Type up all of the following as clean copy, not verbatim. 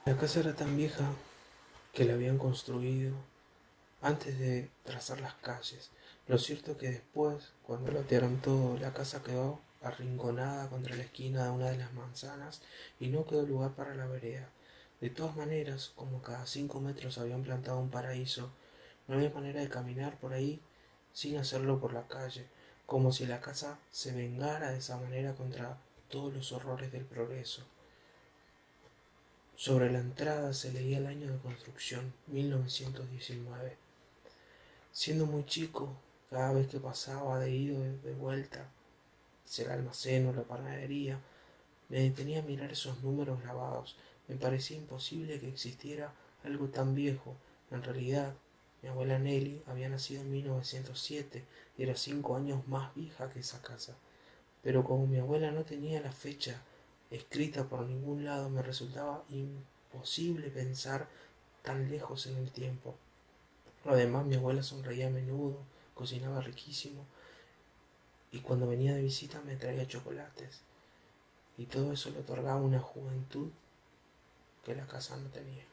La casa era tan vieja que la habían construido antes de trazar las calles. Lo cierto es que después, cuando lotearon todo, la casa quedó arrinconada contra la esquina de una de las manzanas y no quedó lugar para la vereda. De todas maneras, como cada 5 metros habían plantado un paraíso, no había manera de caminar por ahí sin hacerlo por la calle, como si la casa se vengara de esa manera contra todos los horrores del progreso. Sobre la entrada se leía el año de construcción, 1919. Siendo muy chico, cada vez que pasaba de ida y de vuelta hacia el almacén o la panadería, me detenía a mirar esos números grabados. Me parecía imposible que existiera algo tan viejo. En realidad, mi abuela Nelly había nacido en 1907 y era 5 años más vieja que esa casa. Pero como mi abuela no tenía la fecha escrita por ningún lado, me resultaba imposible pensar tan lejos en el tiempo. Además, mi abuela sonreía a menudo, cocinaba riquísimo y cuando venía de visita me traía chocolates. Y todo eso le otorgaba una juventud que la casa no tenía.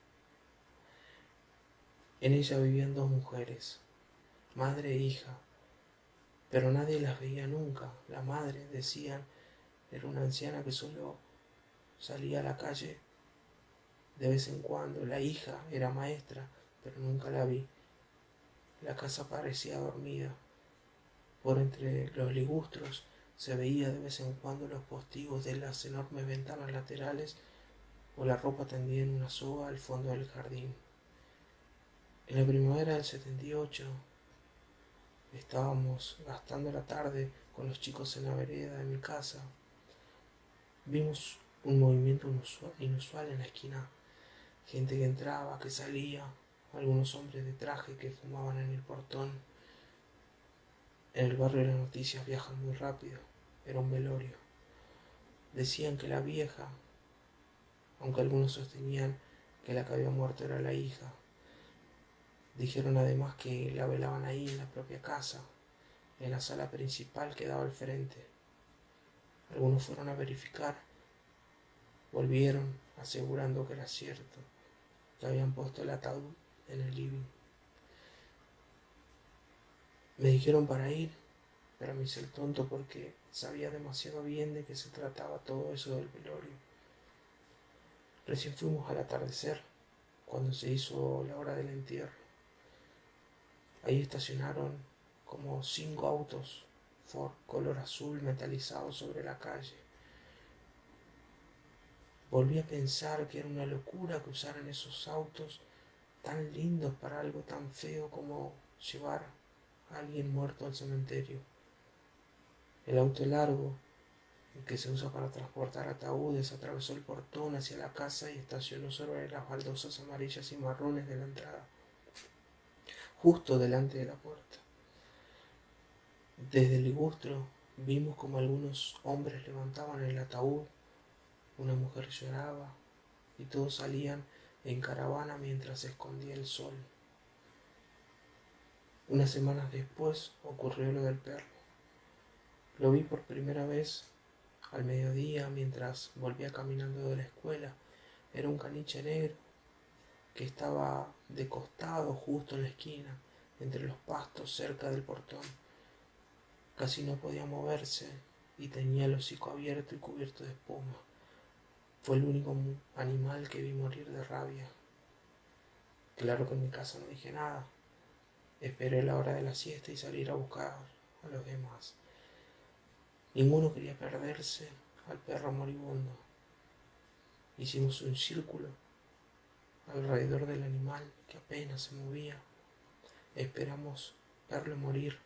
En ella vivían dos mujeres, madre e hija, pero nadie las veía nunca. La madre, decían, era una anciana que solo salía a la calle de vez en cuando. La hija era maestra, pero nunca la vi. La casa parecía dormida. Por entre los ligustros se veía de vez en cuando los postigos de las enormes ventanas laterales o la ropa tendida en una soga al fondo del jardín. En la primavera del 78 estábamos gastando la tarde con los chicos en la vereda de mi casa. Vimos un movimiento inusual en la esquina. Gente que entraba, que salía, algunos hombres de traje que fumaban en el portón. En el barrio las noticias viajan muy rápido. Era un velorio. Decían que la vieja, aunque algunos sostenían que la que había muerto era la hija. Dijeron además que la velaban ahí en la propia casa, en la sala principal que daba al frente. Algunos fueron a verificar, volvieron asegurando que era cierto, que habían puesto el ataúd en el living. Me dijeron para ir, pero me hice el tonto porque sabía demasiado bien de qué se trataba todo eso del velorio. Recién fuimos al atardecer, cuando se hizo la hora del entierro. Ahí estacionaron como 5 autos Ford color azul metalizados sobre la calle. Volví a pensar que era una locura que usaran esos autos tan lindos para algo tan feo como llevar a alguien muerto al cementerio. El auto largo, el que se usa para transportar ataúdes, atravesó el portón hacia la casa y estacionó sobre las baldosas amarillas y marrones de la entrada, justo delante de la puerta. Desde el ligustro vimos como algunos hombres levantaban el ataúd, una mujer lloraba y todos salían en caravana mientras se escondía el sol. Unas semanas después ocurrió lo del perro. Lo vi por primera vez al mediodía mientras volvía caminando de la escuela. Era un caniche negro que estaba de costado justo en la esquina, entre los pastos cerca del portón. Casi no podía moverse y tenía el hocico abierto y cubierto de espuma. Fue el único animal que vi morir de rabia. Claro que en mi casa no dije nada. Esperé la hora de la siesta y salir a buscar a los demás. Ninguno quería perderse al perro moribundo. Hicimos un círculo alrededor del animal que apenas se movía. Esperamos verlo morir.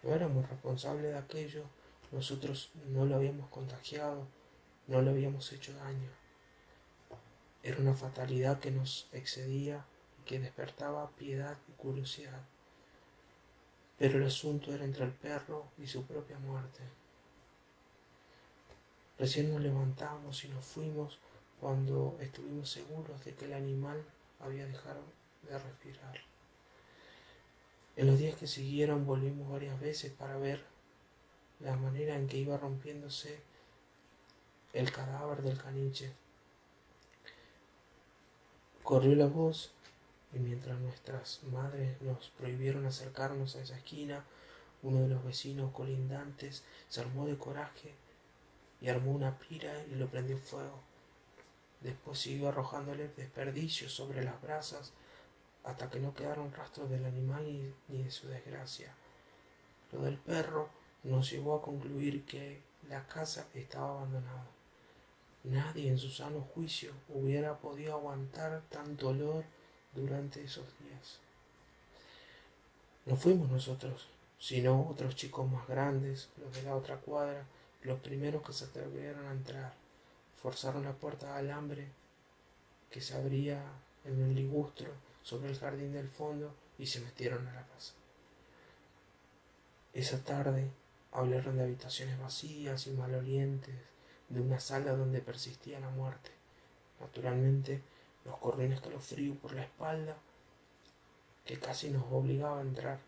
No éramos responsables de aquello. Nosotros no lo habíamos contagiado, no le habíamos hecho daño. Era una fatalidad que nos excedía y que despertaba piedad y curiosidad. Pero el asunto era entre el perro y su propia muerte. Recién nos levantamos y nos fuimos cuando estuvimos seguros de que el animal había dejado de respirar. En los días que siguieron volvimos varias veces para ver la manera en que iba rompiéndose el cadáver del caniche. Corrió la voz y mientras nuestras madres nos prohibieron acercarnos a esa esquina, uno de los vecinos colindantes se armó de coraje y armó una pira y lo prendió fuego. Después siguió arrojándole desperdicios sobre las brasas hasta que no quedaron rastros del animal ni de su desgracia. Lo del perro nos llevó a concluir que la casa estaba abandonada. Nadie en su sano juicio hubiera podido aguantar tanto olor durante esos días. No fuimos nosotros, sino otros chicos más grandes, los de la otra cuadra, los primeros que se atrevieron a entrar. Forzaron la puerta de alambre que se abría en el ligustro sobre el jardín del fondo y se metieron a la casa. Esa tarde hablaron de habitaciones vacías y malolientes, de una sala donde persistía la muerte. Naturalmente nos corrió un escalofrío por la espalda que casi nos obligaba a entrar.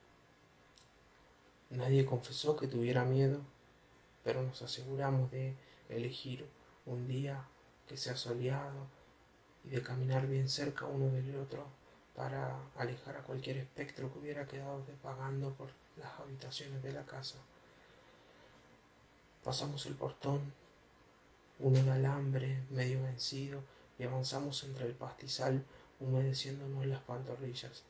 Nadie confesó que tuviera miedo, pero nos aseguramos de elegir un día que sea soleado y de caminar bien cerca uno del otro para alejar a cualquier espectro que hubiera quedado vagando por las habitaciones de la casa. Pasamos el portón, uno de alambre medio vencido, y avanzamos entre el pastizal humedeciéndonos las pantorrillas.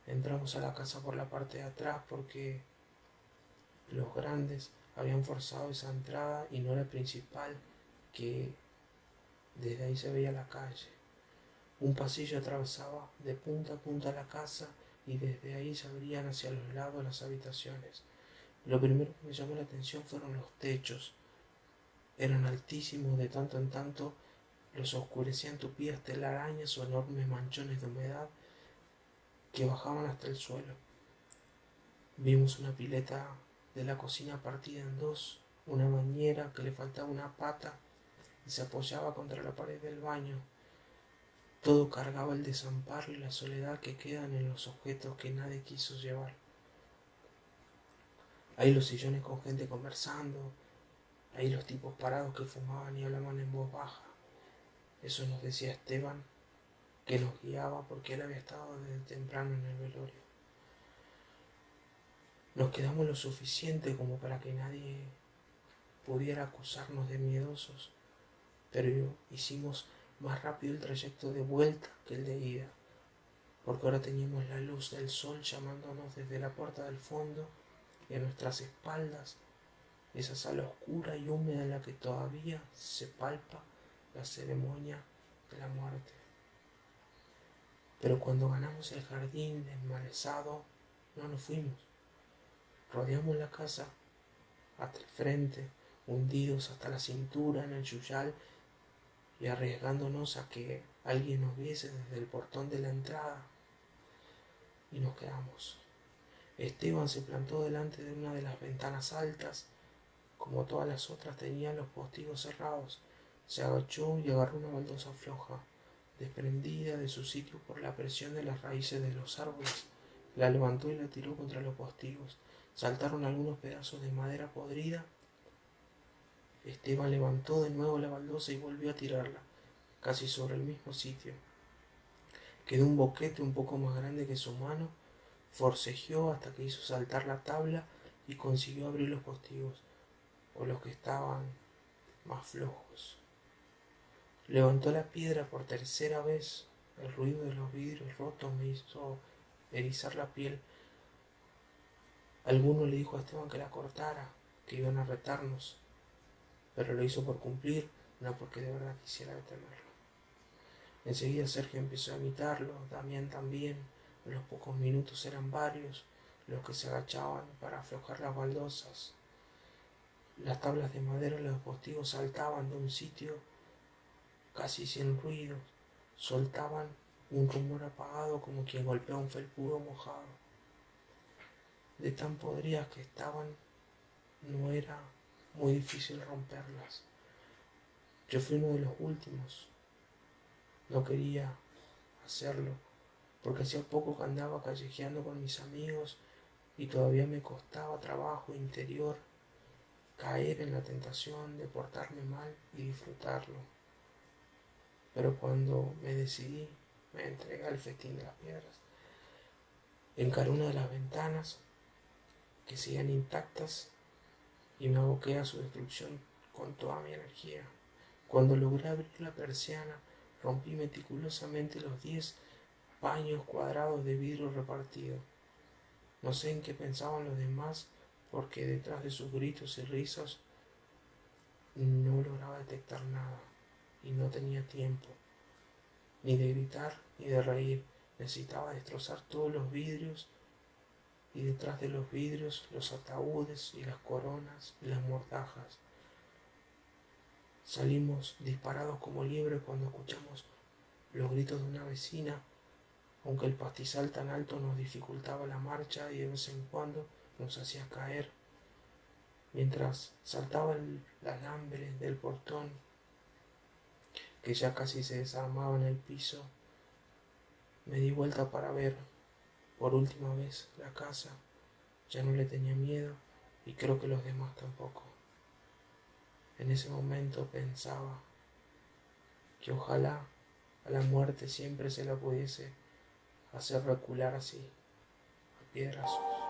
Entramos a la casa por la parte de atrás porque los grandes habían forzado esa entrada y no la principal, que desde ahí se veía la calle. Un pasillo atravesaba de punta a punta la casa y desde ahí se abrían hacia los lados las habitaciones. Lo primero que me llamó la atención fueron los techos. Eran altísimos, de tanto en tanto los oscurecían tupidas telarañas o enormes manchones de humedad que bajaban hasta el suelo. Vimos una pileta de la cocina partida en dos, una bañera que le faltaba una pata y se apoyaba contra la pared del baño. Todo cargaba el desamparo y la soledad que quedan en los objetos que nadie quiso llevar. Ahí los sillones con gente conversando, ahí los tipos parados que fumaban y hablaban en voz baja. Eso nos decía Esteban, que nos guiaba porque él había estado desde temprano en el velorio. Nos quedamos lo suficiente como para que nadie pudiera acusarnos de miedosos, pero hicimos más rápido el trayecto de vuelta que el de ida, porque ahora teníamos la luz del sol llamándonos desde la puerta del fondo y a nuestras espaldas esa sala oscura y húmeda en la que todavía se palpa la ceremonia de la muerte. Pero cuando ganamos el jardín enmalezado, no nos fuimos. Rodeamos la casa hasta el frente, hundidos hasta la cintura en el yuyal y arriesgándonos a que alguien nos viese desde el portón de la entrada. Y nos quedamos. Esteban se plantó delante de una de las ventanas altas. Como todas las otras tenían los postigos cerrados. Se agachó y agarró una baldosa floja, desprendida de su sitio por la presión de las raíces de los árboles. La levantó y la tiró contra los postigos. Saltaron algunos pedazos de madera podrida. Esteban levantó de nuevo la baldosa y volvió a tirarla, casi sobre el mismo sitio. Quedó un boquete un poco más grande que su mano. Forcejeó hasta que hizo saltar la tabla y consiguió abrir los postigos, o los que estaban más flojos. Levantó la piedra por tercera vez. El ruido de los vidrios rotos me hizo erizar la piel. Alguno le dijo a Esteban que la cortara, que iban a retarnos, pero lo hizo por cumplir, no porque de verdad quisiera detenerlo. Enseguida Sergio empezó a imitarlo, Damián también. En los pocos minutos eran varios los que se agachaban para aflojar las baldosas. Las tablas de madera de los postigos saltaban de un sitio casi sin ruido, soltaban un rumor apagado como quien golpea un felpudo mojado. De tan podridas que estaban, no era muy difícil romperlas. Yo fui uno de los últimos. No quería hacerlo, porque hacía poco que andaba callejeando con mis amigos y todavía me costaba trabajo interior caer en la tentación de portarme mal y disfrutarlo. Pero cuando me decidí, me entregué al festín de las piedras. Encaré una de las ventanas que siguen intactas y me aboqué a su destrucción con toda mi energía. Cuando logré abrir la persiana, rompí meticulosamente los 10 paños cuadrados de vidrio repartido. No sé en qué pensaban los demás, porque detrás de sus gritos y risas no lograba detectar nada y no tenía tiempo ni de gritar ni de reír. Necesitaba destrozar todos los vidrios y detrás de los vidrios los ataúdes y las coronas y las mortajas. Salimos disparados como liebres cuando escuchamos los gritos de una vecina, aunque el pastizal tan alto nos dificultaba la marcha y de vez en cuando nos hacía caer. Mientras saltaba el alambre del portón, que ya casi se desarmaba en el piso, me di vuelta para ver por última vez la casa. Ya no le tenía miedo y creo que los demás tampoco. En ese momento pensaba que ojalá a la muerte siempre se la pudiese hacer recular así, a piedrazos.